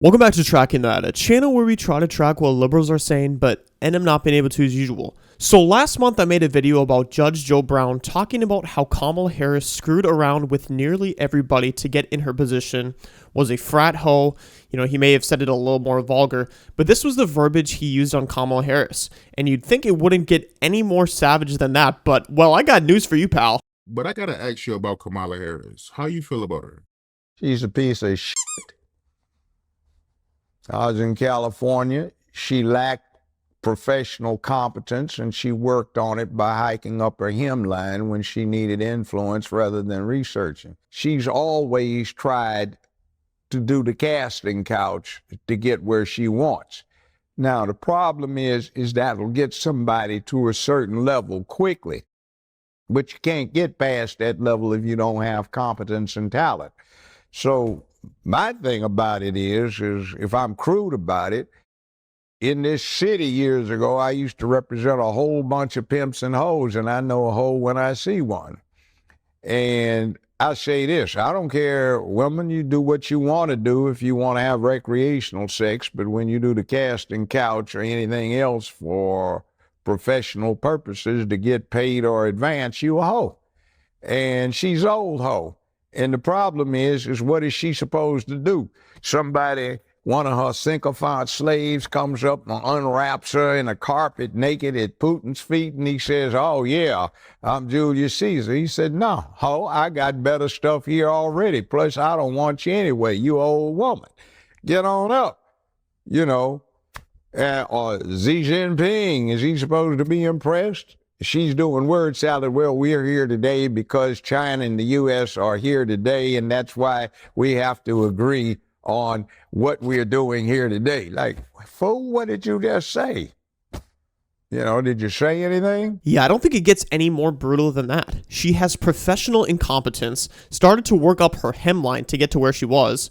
Welcome back to Tracking That, a channel where we try to track what liberals are saying, but end up not being able to as usual. So last month I made a video about Judge Joe Brown talking about how Kamala Harris screwed around with nearly everybody to get in her position, was a frat hoe. You know, he may have said it a little more vulgar, but this was the verbiage he used on Kamala Harris. And you'd think it wouldn't get any more savage than that, but, well, I got news for you, pal. But I gotta ask you about Kamala Harris. How you feel about her? She's a piece of shit. I was in California. She lacked professional competence, and she worked on it by hiking up her hemline when she needed influence rather than researching. She's always tried to do the casting couch to get where she wants. Now, the problem is that'll get somebody to a certain level quickly, but you can't get past that level if you don't have competence and talent. So my thing about it is if I'm crude about it, in this city years ago, I used to represent a whole bunch of pimps and hoes, and I know a hoe when I see one. And I say this, I don't care, women, you do what you want to do if you want to have recreational sex, but when you do the casting couch or anything else for professional purposes to get paid or advance, you a hoe. And she's old hoe. And the problem is what is she supposed to do? Somebody, one of her sycophant slaves comes up and unwraps her in a carpet naked at Putin's feet, and he says, oh yeah, I'm Julius Caesar. He said, no, ho, I got better stuff here already. Plus, I don't want you anyway, you old woman. Get on up, you know. Or Xi Jinping, is he supposed to be impressed? She's doing word salad. Well, we're here today because China and the U.S. are here today, and that's why we have to agree on what we're doing here today. Like, fool, what did you just say? You know, did you say anything? Yeah, I don't think it gets any more brutal than that. She has professional incompetence, started to work up her hemline to get to where she was.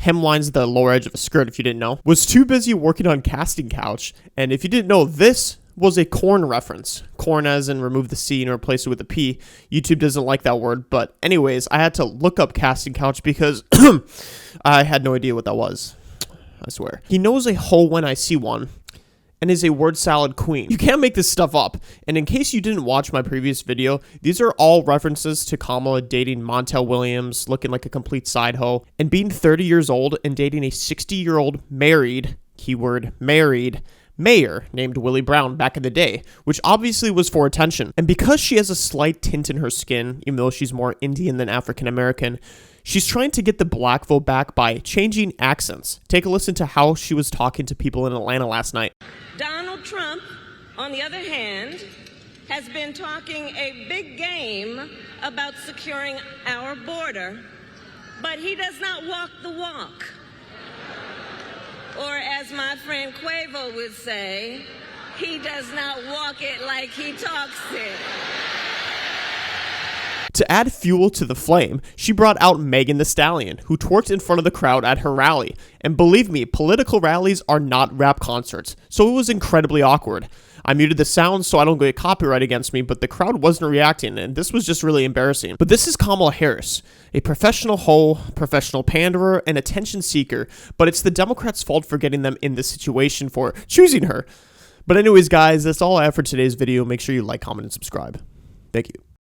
Hemline's the lower edge of a skirt, if you didn't know. Was too busy working on casting couch, and if you didn't know, this was a corn reference. Corn as in remove the C and replace it with a P. YouTube doesn't like that word, but anyways, I had to look up casting couch because I had no idea what that was. I swear. He knows a hoe when I see one, and is a word salad queen. You can't make this stuff up. And in case you didn't watch my previous video, these are all references to Kamala dating Montel Williams, looking like a complete side hoe, and being 30 years old and dating a 60-year-old married, keyword married, mayor named Willie Brown back in the day, which obviously was for attention. And because she has a slight tint in her skin, even though she's more Indian than African American, she's trying to get the black vote back by changing accents. Take a listen to how she was talking to people in Atlanta last night. Donald Trump, on the other hand, has been talking a big game about securing our border, but he does not walk the walk. Or as my friend Quavo would say, he does not walk it like he talks it. To add fuel to the flame, she brought out Megan Thee Stallion, who twerked in front of the crowd at her rally. And believe me, political rallies are not rap concerts, so it was incredibly awkward. I muted the sound so I don't get copyright against me, but the crowd wasn't reacting, and this was just really embarrassing. But this is Kamala Harris, a professional hoe, professional panderer, and attention seeker, but it's the Democrats' fault for getting them in this situation for choosing her. But anyways, guys, that's all I have for today's video. Make sure you like, comment, and subscribe. Thank you.